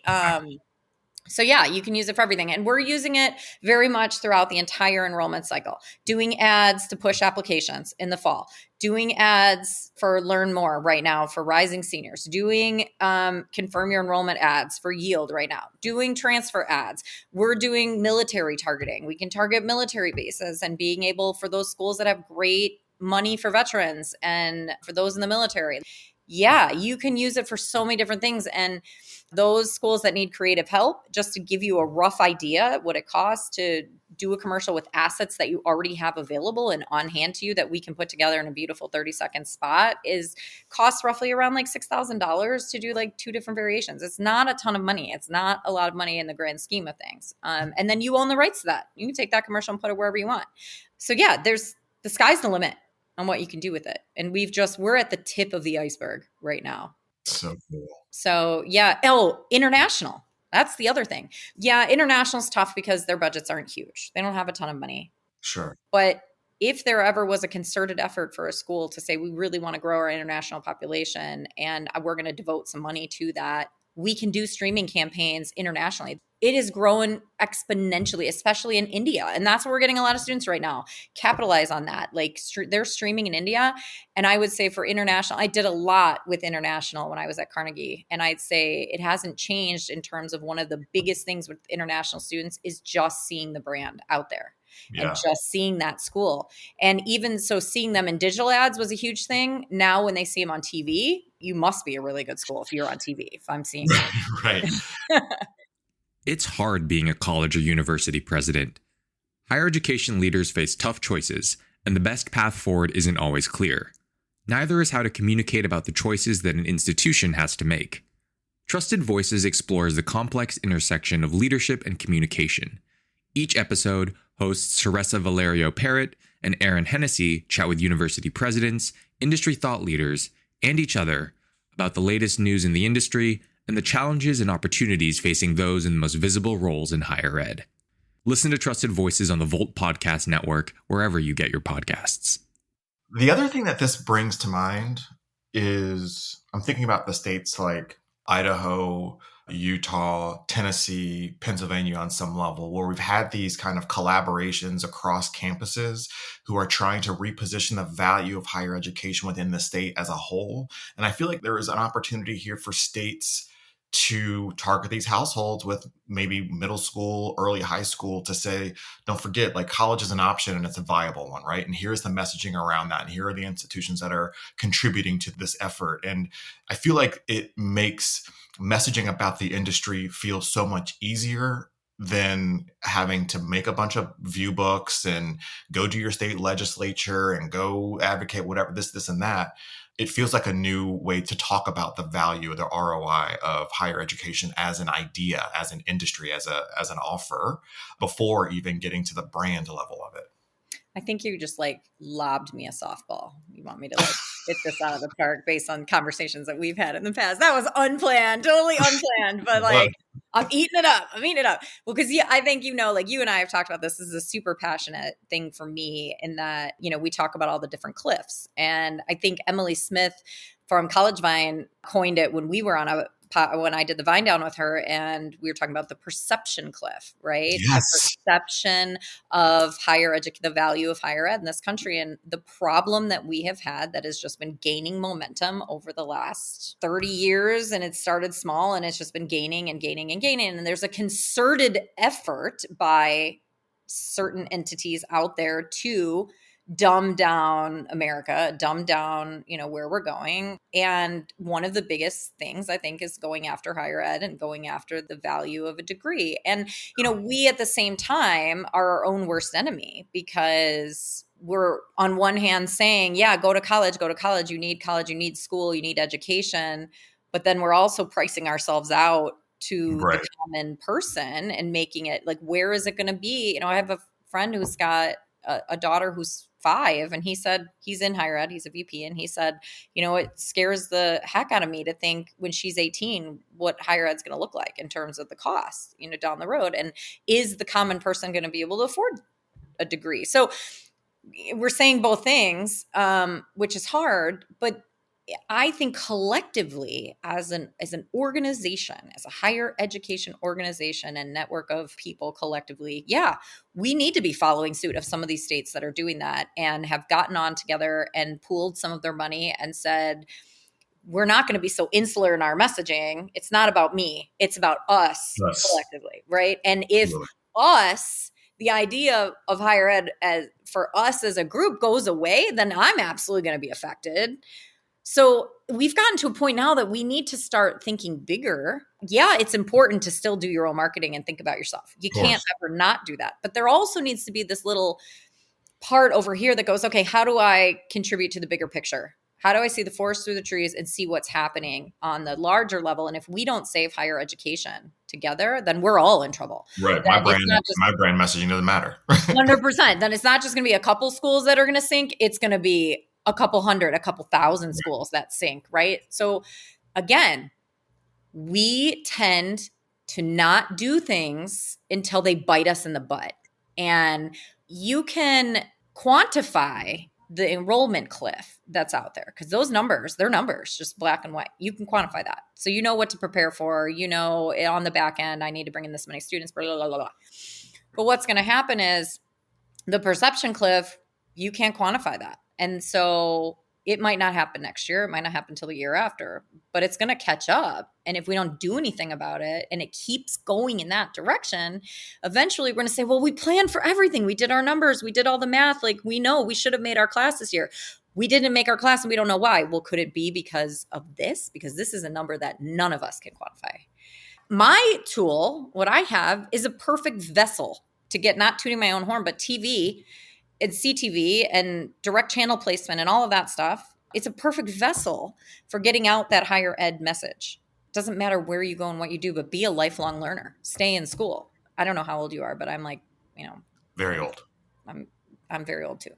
So yeah, you can use it for everything. And we're using it very much throughout the entire enrollment cycle, doing ads to push applications in the fall, doing ads for Learn More right now for rising seniors, doing confirm your enrollment ads for Yield right now, doing transfer ads. We're doing military targeting. We can target military bases and being able, for those schools that have great money for veterans and for those in the military. Yeah, you can use it for so many different things. And those schools that need creative help, just to give you a rough idea what it costs to do a commercial with assets that you already have available and on hand to you that we can put together in a beautiful 30-second spot, costs roughly around like $6,000 to do like 2 different variations. It's not a ton of money. It's not a lot of money in the grand scheme of things. And then you own the rights to that. You can take that commercial and put it wherever you want. So yeah, the sky's the limit on what you can do with it. And we're at the tip of the iceberg right now. So cool. So yeah. Oh, international. That's the other thing. Yeah, international's tough because their budgets aren't huge. They don't have a ton of money. Sure. But if there ever was a concerted effort for a school to say, we really want to grow our international population and we're going to devote some money to that, we can do streaming campaigns internationally. It is growing exponentially, especially in India. And that's where we're getting a lot of students right now. Capitalize on that. Like they're streaming in India. And I would say for international, I did a lot with international when I was at Carnegie. And I'd say it hasn't changed in terms of one of the biggest things with international students is just seeing the brand out there. Yeah. And just seeing that school. And even so, seeing them in digital ads was a huge thing. Now, when they see them on TV, you must be a really good school if you're on TV, if I'm seeing it. Right. It's hard being a college or university president. Higher education leaders face tough choices, and the best path forward isn't always clear. Neither is how to communicate about the choices that an institution has to make. Trusted Voices explores the complex intersection of leadership and communication. Each episode, hosts Teresa Valerio Parrott and Aaron Hennessy chat with university presidents, industry thought leaders, and each other about the latest news in the industry and the challenges and opportunities facing those in the most visible roles in higher ed. Listen to trusted voices on the Volt Podcast Network, wherever you get your podcasts. The other thing that this brings to mind is I'm thinking about the states like Idaho, Utah, Tennessee, Pennsylvania on some level, where we've had these kind of collaborations across campuses who are trying to reposition the value of higher education within the state as a whole. And I feel like there is an opportunity here for states to target these households with maybe middle school, early high school, to say, don't forget, like, college is an option and it's a viable one, right? And here's the messaging around that. And here are the institutions that are contributing to this effort. And I feel like it makes messaging about the industry feel so much easier than having to make a bunch of view books and go to your state legislature and go advocate whatever, this, and that. It feels like a new way to talk about the value, the ROI of higher education as an idea, as an industry, as an offer, before even getting to the brand level of it. I think you just like lobbed me a softball. You want me to like hit this out of the park based on conversations that we've had in the past. That was unplanned, totally unplanned, but like I'm eating it up. Well, because I think, like you and I have talked about this. This is a super passionate thing for me in that, we talk about all the different cliffs. And I think Emily Smith from College Vine coined it when we were on when I did the Vine Down with her, and we were talking about the perception cliff, right? Yes. The perception of the value of higher ed in this country. And the problem that we have had that has just been gaining momentum over the last 30 years, and it started small and it's just been gaining and gaining and gaining. And there's a concerted effort by certain entities out there to dumb down America, dumb down, where we're going. And one of the biggest things I think is going after higher ed and going after the value of a degree. And, we at the same time are our own worst enemy, because we're on one hand saying, yeah, go to college, you need college, you need school, you need education. But then we're also pricing ourselves out to the common person and making it like, where is it going to be? I have a friend who's got a daughter who's 5, and he said he's in higher ed, he's a VP, and he said, it scares the heck out of me to think when she's 18 what higher ed's going to look like in terms of the cost, down the road, and is the common person going to be able to afford a degree? So we're saying both things, which is hard, but I think collectively as an organization, as a higher education organization and network of people collectively, we need to be following suit of some of these states that are doing that and have gotten on together and pooled some of their money and said, we're not going to be so insular in our messaging. It's not about me. It's about us collectively, right? And if the idea of higher ed for us as a group goes away, then I'm absolutely going to be affected. So we've gotten to a point now that we need to start thinking bigger. Yeah, it's important to still do your own marketing and think about yourself. You can't ever not do that. But there also needs to be this little part over here that goes, okay, how do I contribute to the bigger picture? How do I see the forest through the trees and see what's happening on the larger level? And if we don't save higher education together, then we're all in trouble. Right. My brand messaging doesn't matter. 100%. Then it's not just going to be a couple schools that are going to sink. It's going to be a couple hundred, a couple thousand schools that sink, right? So again, we tend to not do things until they bite us in the butt. And you can quantify the enrollment cliff that's out there, because those numbers, they're numbers, just black and white. You can quantify that. So you know what to prepare for. On the back end, I need to bring in this many students, blah, blah, blah, blah. But what's going to happen is the perception cliff, you can't quantify that. And so it might not happen next year. It might not happen till the year after, but it's going to catch up. And if we don't do anything about it and it keeps going in that direction, eventually we're going to say, well, we planned for everything. We did our numbers. We did all the math. Like, we know we should have made our class this year. We didn't make our class and we don't know why. Well, could it be because of this? Because this is a number that none of us can quantify. My tool, what I have, is a perfect vessel to get, not tooting my own horn, but TV and CTV and direct channel placement and all of that stuff. It's a perfect vessel for getting out that higher ed message. It doesn't matter where you go and what you do, but be a lifelong learner. Stay in school. I don't know how old you are, but I'm like, very old. I'm very old too.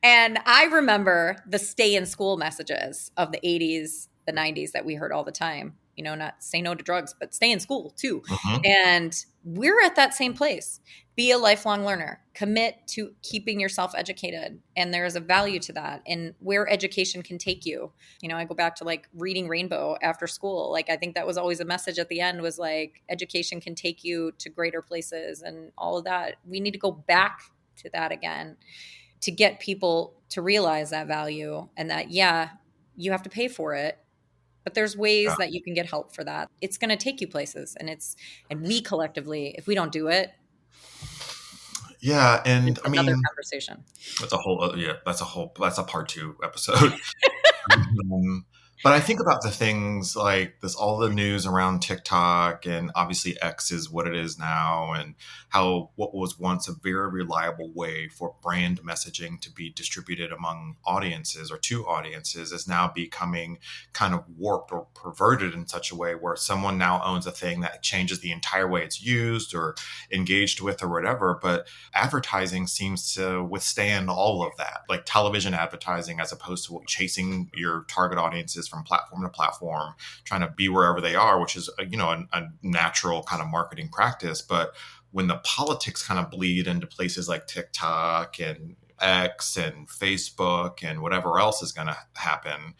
And I remember the stay in school messages of the 80s, the 90s that we heard all the time. Not say no to drugs, but stay in school too. Mm-hmm. And we're at that same place. Be a lifelong learner, commit to keeping yourself educated. And there is a value to that and where education can take you. I go back to like reading Rainbow after school. Like, I think that was always a message at the end, was like, education can take you to greater places and all of that. We need to go back to that again to get people to realize that value and that, yeah, you have to pay for it, but there's ways that you can get help for that. It's going to take you places, and we collectively, if we don't do it, and it's another conversation. That's a part 2 episode. But I think about the things like this, all the news around TikTok, and obviously X is what it is now, and how what was once a very reliable way for brand messaging to be distributed among audiences or to audiences is now becoming kind of warped or perverted in such a way where someone now owns a thing that changes the entire way it's used or engaged with or whatever. But advertising seems to withstand all of that, like television advertising, as opposed to chasing your target audiences from platform to platform, trying to be wherever they are, which is a natural kind of marketing practice. But when the politics kind of bleed into places like TikTok and X and Facebook and whatever else is going to happen,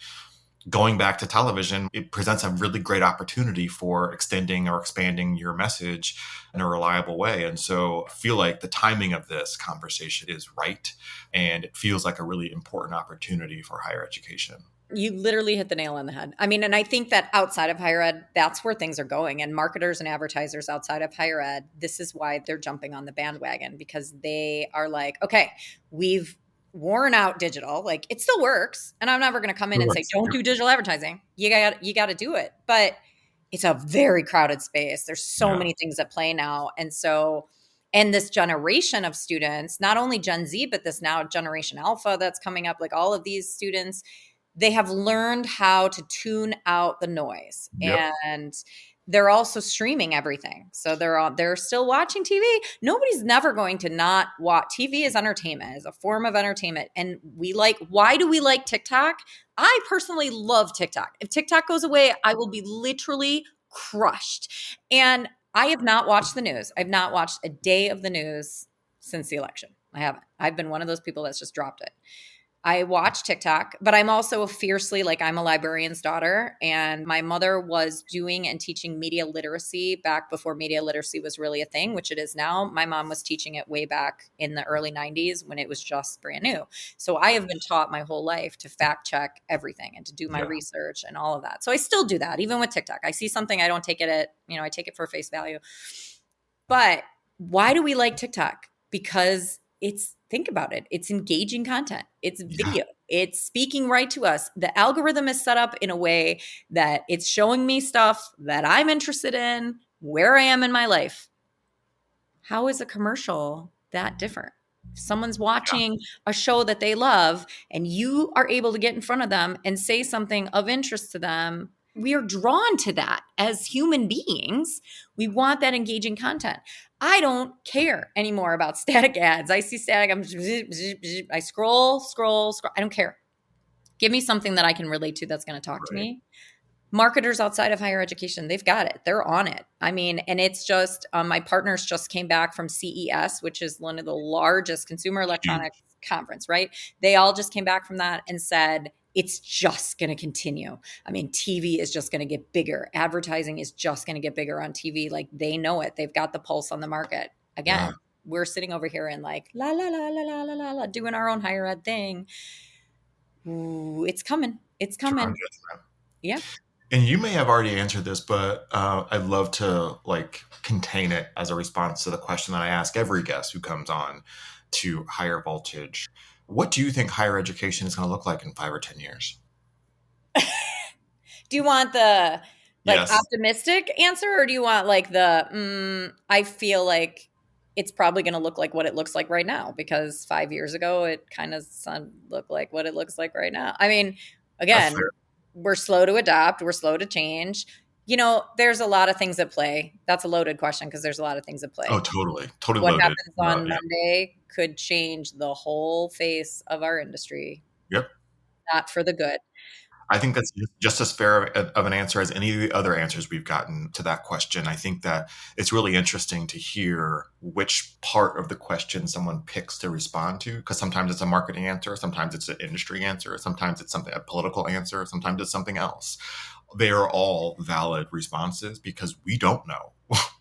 going back to television, it presents a really great opportunity for extending or expanding your message in a reliable way. And so I feel like the timing of this conversation is right. And it feels like a really important opportunity for higher education. You literally hit the nail on the head. I mean, and I think that outside of higher ed, that's where things are going. And marketers and advertisers outside of higher ed, this is why they're jumping on the bandwagon, because they are like, okay, we've worn out digital. Like, it still works. And I'm never going to come in and say, don't do digital advertising. You got to do it. But it's a very crowded space. There's so many things at play now. And this generation of students, not only Gen Z, but this now Generation Alpha that's coming up, like all of these students, they have learned how to tune out the noise. And they're also streaming everything. So they're still watching TV. Nobody's never going to not watch. TV is entertainment, is a form of entertainment. And why do we like TikTok? I personally love TikTok. If TikTok goes away, I will be literally crushed. And I have not watched the news. I've not watched a day of the news since the election. I haven't. I've been one of those people that's just dropped it. I watch TikTok, but I'm also I'm a librarian's daughter, and my mother was doing and teaching media literacy back before media literacy was really a thing, which it is now. My mom was teaching it way back in the early 90s when it was just brand new. So I have been taught my whole life to fact check everything and to do my research and all of that. So I still do that, even with TikTok. I see something, I don't take it I take it for face value. But why do we like TikTok? Because think about it. It's engaging content. It's video. It's speaking right to us. The algorithm is set up in a way that it's showing me stuff that I'm interested in, where I am in my life. How is a commercial that different? If someone's watching a show that they love and you are able to get in front of them and say something of interest to them, we are drawn to that as human beings. We want that engaging content. I don't care anymore about static ads. I see static, I scroll. I don't care. Give me something that I can relate to that's going to talk to me. Marketers outside of higher education, they've got it. They're on it. I mean, and it's just, my partners just came back from CES, which is one of the largest consumer electronics conference, right? They all just came back from that and said, it's just going to continue. I mean, TV is just going to get bigger. Advertising is just going to get bigger on TV. Like, they know it. They've got the pulse on the market. Again, we're sitting over here and like, la, la, la, la, la, la, la, la, doing our own higher ed thing. Ooh, it's coming. It's coming. Yeah. And you may have already answered this, but I'd love to contain it as a response to the question that I ask every guest who comes on to Higher Voltage. What do you think higher education is going to look like in 5 or 10 years? Do you want the optimistic answer, or do you want I feel like it's probably going to look like what it looks like right now, because 5 years ago it kind of looked like what it looks like right now. I mean, again, we're slow to adopt. We're slow to change. There's a lot of things at play. That's a loaded question because there's a lot of things at play. Oh, totally. Totally what loaded. Happens on Monday could change the whole face of our industry. Yep. Not for the good. I think that's just as fair of an answer as any of the other answers we've gotten to that question. I think that it's really interesting to hear which part of the question someone picks to respond to, because sometimes it's a marketing answer, sometimes it's an industry answer, sometimes it's a political answer, sometimes it's something else. They are all valid responses because we don't know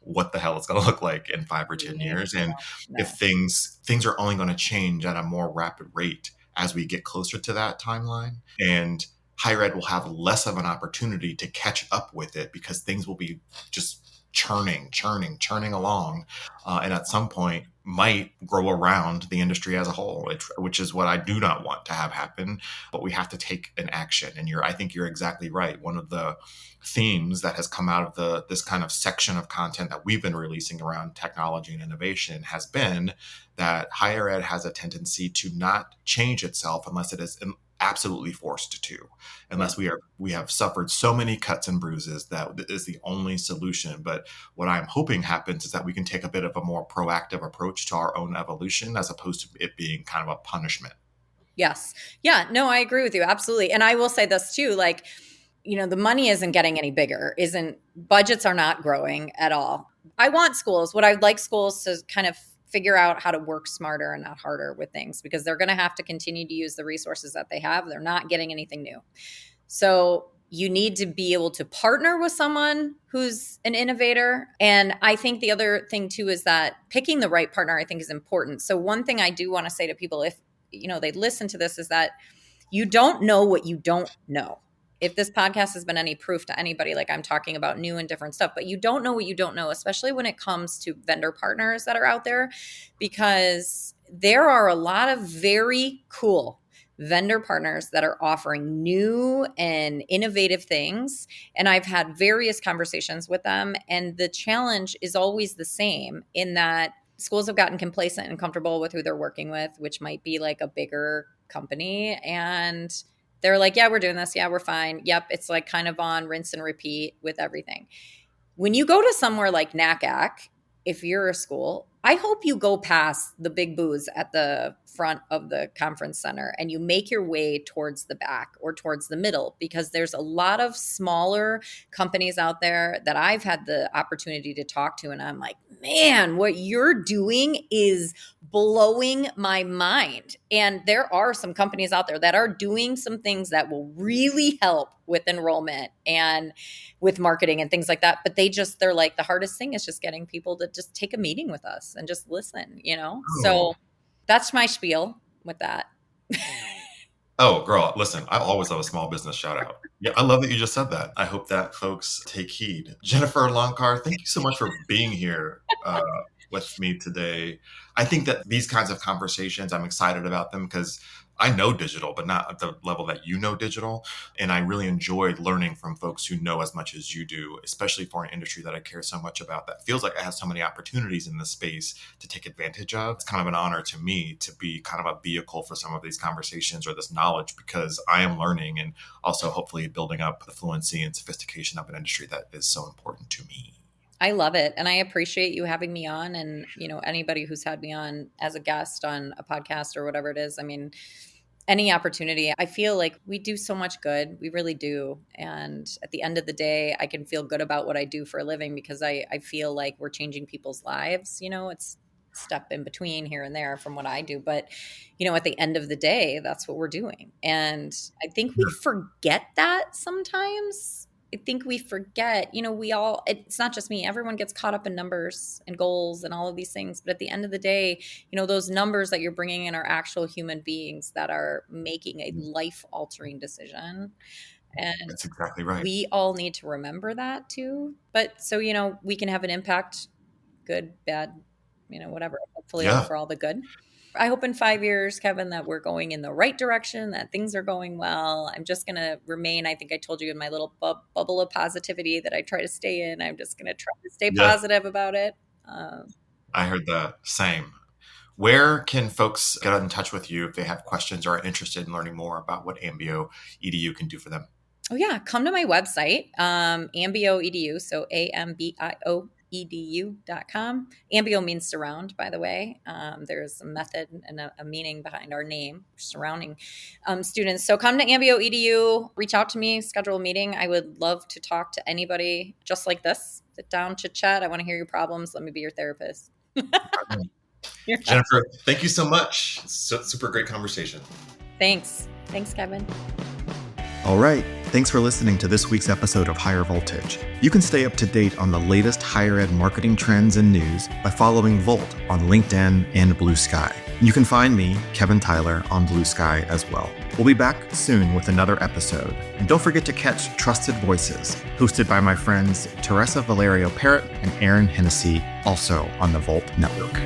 what the hell it's going to look like in 5 or 10 years. And if things are only going to change at a more rapid rate as we get closer to that timeline, and higher ed will have less of an opportunity to catch up with it because things will be just churning along, and at some point might grow around the industry as a whole, which is what I do not want to have happen. But we have to take an action. And I think you're exactly right. One of the themes that has come out of this kind of section of content that we've been releasing around technology and innovation has been that higher ed has a tendency to not change itself unless it is absolutely forced to, unless we have suffered so many cuts and bruises that is the only solution. But what I'm hoping happens is that we can take a bit of a more proactive approach to our own evolution as opposed to it being kind of a punishment. Yes. Yeah, no, I agree with you. Absolutely. And I will say this too, like, the money isn't getting any bigger, budgets are not growing at all. I want schools. What I'd like schools to kind of figure out how to work smarter and not harder with things, because they're going to have to continue to use the resources that they have. They're not getting anything new. So you need to be able to partner with someone who's an innovator. And I think the other thing too is that picking the right partner, I think, is important. So one thing I do want to say to people, if they listen to this, is that you don't know what you don't know. If this podcast has been any proof to anybody, like, I'm talking about new and different stuff, but you don't know what you don't know, especially when it comes to vendor partners that are out there, because there are a lot of very cool vendor partners that are offering new and innovative things. And I've had various conversations with them. And the challenge is always the same, in that schools have gotten complacent and comfortable with who they're working with, which might be like a bigger company. And they're like, yeah, we're doing this. Yeah, we're fine. Yep. It's like kind of on rinse and repeat with everything. When you go to somewhere like NACAC, if you're a school, I hope you go past the big booths at the front of the conference center and you make your way towards the back or towards the middle, because there's a lot of smaller companies out there that I've had the opportunity to talk to. And I'm like, man, what you're doing is blowing my mind. And there are some companies out there that are doing some things that will really help with enrollment and with marketing and things like that. But they're like, the hardest thing is just getting people to just take a meeting with us and just listen, So that's my spiel with that. Oh, girl, listen, I always love a small business shout out. Yeah, I love that you just said that. I hope that folks take heed. Jennifer Lonchar, thank you so much for being here with me today. I think that these kinds of conversations, I'm excited about them because I know digital, but not at the level that you know digital. And I really enjoyed learning from folks who know as much as you do, especially for an industry that I care so much about, that feels like I have so many opportunities in this space to take advantage of. It's kind of an honor to me to be kind of a vehicle for some of these conversations or this knowledge, because I am learning and also hopefully building up the fluency and sophistication of an industry that is so important to me. I love it. And I appreciate you having me on, and, anybody who's had me on as a guest on a podcast or whatever it is. I mean, any opportunity. I feel like we do so much good. We really do. And at the end of the day, I can feel good about what I do for a living because I feel like we're changing people's lives. It's a step in between here and there from what I do. But, at the end of the day, that's what we're doing. And I think we forget that sometimes. I think we forget, it's not just me, everyone gets caught up in numbers and goals and all of these things. But at the end of the day, those numbers that you're bringing in are actual human beings that are making a life-altering decision. And that's exactly right. We all need to remember that too. But so, we can have an impact, good, bad, whatever, hopefully for all the good. I hope in 5 years, Kevin, that we're going in the right direction, that things are going well. I'm just going to remain, I think I told you, in my little bubble of positivity that I try to stay in. I'm just going to try to stay positive about it. I heard the same. Where can folks get in touch with you if they have questions or are interested in learning more about what AmbioEDU can do for them? Oh, yeah. Come to my website, AmbioEDU, so AmbioEDU. ambioedu.com. Ambio means surround, by the way. There's a method and a meaning behind our name, surrounding students. So come to AmbioEDU, reach out to me, schedule a meeting. I would love to talk to anybody just like this. Sit down, chit chat. I want to hear your problems. Let me be your therapist. Jennifer, thank you so much. Super great conversation. Thanks, Kevin. All right. Thanks for listening to this week's episode of Higher Voltage. You can stay up to date on the latest higher ed marketing trends and news by following Volt on LinkedIn and Blue Sky. You can find me, Kevin Tyler, on Blue Sky as well. We'll be back soon with another episode. And don't forget to catch Trusted Voices, hosted by my friends Teresa Valerio Parrott and Aaron Hennessy, also on the Volt Network.